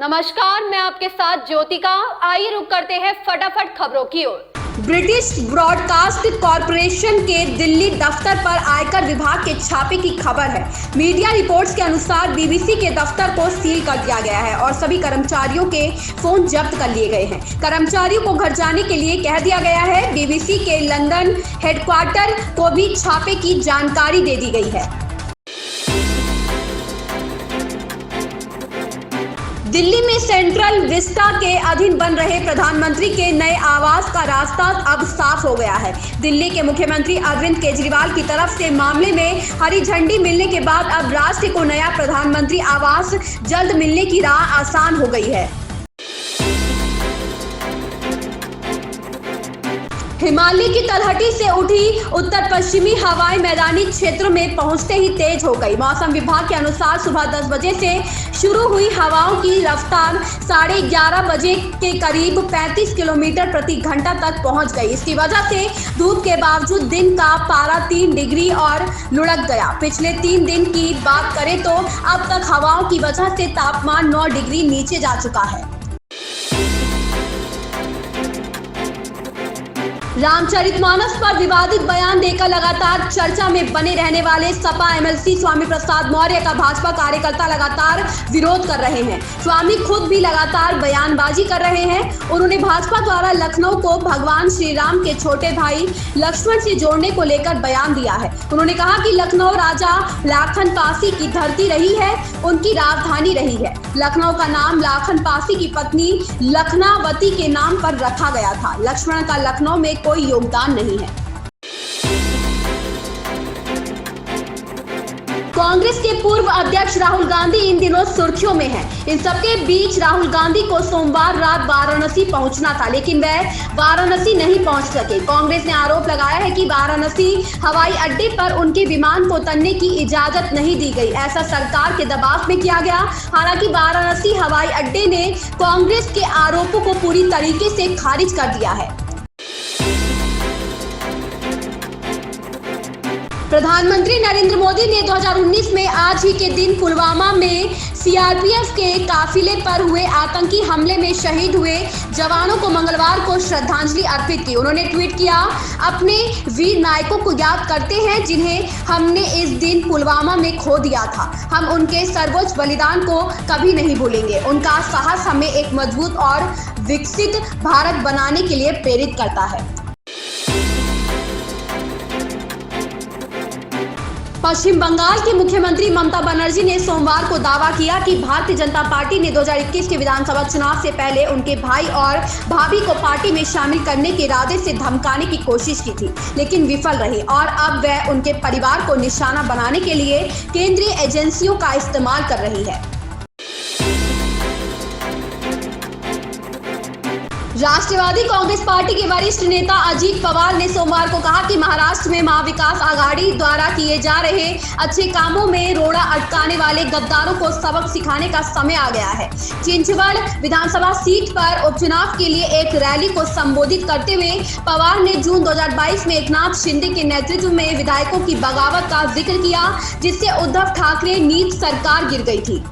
नमस्कार, मैं आपके साथ ज्योतिका। आइए रुक करते हैं फटाफट खबरों की ओर। ब्रिटिश ब्रॉडकास्ट कॉरपोरेशन के दिल्ली दफ्तर पर आयकर विभाग के छापे की खबर है। मीडिया रिपोर्ट्स के अनुसार बीबीसी के दफ्तर को सील कर दिया गया है और सभी कर्मचारियों के फोन जब्त कर लिए गए हैं। कर्मचारियों को घर जाने के लिए कह दिया गया है। बीबीसी के लंदन हेडक्वार्टर को भी छापे की जानकारी दे दी गई है। दिल्ली में सेंट्रल विस्टा के अधीन बन रहे प्रधानमंत्री के नए आवास का रास्ता अब साफ हो गया है। दिल्ली के मुख्यमंत्री अरविंद केजरीवाल की तरफ से मामले में हरी झंडी मिलने के बाद अब राष्ट्र को नया प्रधानमंत्री आवास जल्द मिलने की राह आसान हो गई है। हिमालय की तलहटी से उठी उत्तर पश्चिमी हवाएं मैदानी क्षेत्रों में पहुंचते ही तेज हो गई। मौसम विभाग के अनुसार सुबह 10 बजे से शुरू हुई हवाओं की रफ्तार 11:30 बजे के करीब 35 किलोमीटर प्रति घंटा तक पहुंच गई। इसकी वजह से धूप के बावजूद दिन का पारा 3 डिग्री और लुढ़क गया। पिछले 3 दिन की बात करें तो अब तक हवाओं की वजह से तापमान 9 डिग्री नीचे जा चुका है। रामचरितमानस पर विवादित बयान देकर लगातार चर्चा में बने रहने वाले सपा एमएलसी स्वामी प्रसाद मौर्य का भाजपा कार्यकर्ता लगातार विरोध कर रहे हैं। स्वामी खुद भी लगातार बयानबाजी कर रहे हैं। उन्होंने भाजपा द्वारा लखनऊ को भगवान श्री राम के छोटे भाई लक्ष्मण से जोड़ने को लेकर बयान दिया है। उन्होंने कहा कि लखनऊ राजा लाखन पासी की धरती रही है, उनकी राजधानी रही है। लखनऊ का नाम लाखन पासी की पत्नी लखनावती के नाम पर रखा गया था। लक्ष्मण का लखनऊ में कोई योगदान नहीं है। कांग्रेस के पूर्व अध्यक्ष राहुल गांधी इन दिनों सुर्खियों में हैं। इन सबके बीच राहुल गांधी को सोमवार रात वाराणसी पहुंचना था, लेकिन वह वाराणसी नहीं पहुंच सके। कांग्रेस ने आरोप लगाया है कि वाराणसी हवाई अड्डे पर उनके विमान को उतरने की इजाजत नहीं दी गई। ऐसा सरकार के दबाव में किया गया। हालांकि वाराणसी हवाई अड्डे ने कांग्रेस के आरोपों को पूरी तरीके से खारिज कर दिया है। प्रधानमंत्री नरेंद्र मोदी ने 2019 में आज ही के दिन पुलवामा में सीआरपीएफ के काफिले पर हुए आतंकी हमले में शहीद हुए जवानों को मंगलवार को श्रद्धांजलि अर्पित की। उन्होंने ट्वीट किया, अपने वीर नायकों को याद करते हैं जिन्हें हमने इस दिन पुलवामा में खो दिया था। हम उनके सर्वोच्च बलिदान को कभी नहीं भूलेंगे। उनका साहस हमें एक मजबूत और विकसित भारत बनाने के लिए प्रेरित करता है। पश्चिम बंगाल की मुख्यमंत्री ममता बनर्जी ने सोमवार को दावा किया कि भारतीय जनता पार्टी ने 2021 के विधानसभा चुनाव से पहले उनके भाई और भाभी को पार्टी में शामिल करने के इरादे से धमकाने की कोशिश की थी, लेकिन विफल रही और अब वह उनके परिवार को निशाना बनाने के लिए केंद्रीय एजेंसियों का इस्तेमाल कर रही है। राष्ट्रवादी कांग्रेस पार्टी के वरिष्ठ नेता अजीत पवार ने सोमवार को कहा कि महाराष्ट्र में महाविकास आघाड़ी द्वारा किए जा रहे अच्छे कामों में रोड़ा अटकाने वाले गद्दारों को सबक सिखाने का समय आ गया है। चिंचवड़ विधानसभा सीट पर उपचुनाव के लिए एक रैली को संबोधित करते हुए पवार ने जून 2022 में एकनाथ शिंदे के नेतृत्व में विधायकों की बगावत का जिक्र किया, जिससे उद्धव ठाकरे नीत सरकार गिर गई थी।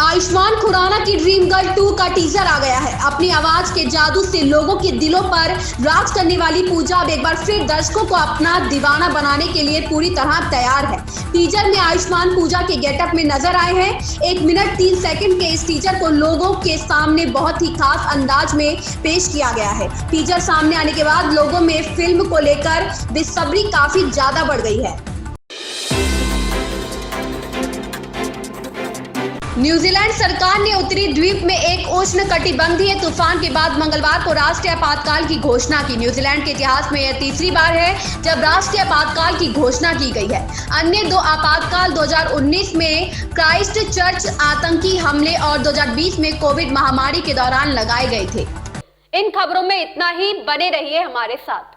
आयुष्मान खुराना की ड्रीम गर्ल 2 का टीजर आ गया है। अपनी आवाज के जादू से लोगों के दिलों पर राज करने वाली पूजा अब एक बार फिर दर्शकों को अपना दीवाना बनाने के लिए पूरी तरह तैयार है। टीजर में आयुष्मान पूजा के गेटअप में नजर आए हैं। 1 मिनट 3 सेकंड के इस टीजर को लोगों के सामने बहुत ही खास अंदाज में पेश किया गया है। टीजर सामने आने के बाद लोगों में फिल्म को लेकर बेसब्री काफी ज्यादा बढ़ गई है। न्यूजीलैंड सरकार ने उत्तरी द्वीप में एक उष्णकटिबंधीय तूफान के बाद मंगलवार को राष्ट्रीय आपातकाल की घोषणा की। न्यूजीलैंड के इतिहास में यह तीसरी बार है जब राष्ट्रीय आपातकाल की घोषणा की गई है। अन्य 2 आपातकाल 2019 में क्राइस्ट चर्च आतंकी हमले और 2020 में कोविड महामारी के दौरान लगाए गए थे। इन खबरों में इतना ही। बने रहिए हमारे साथ।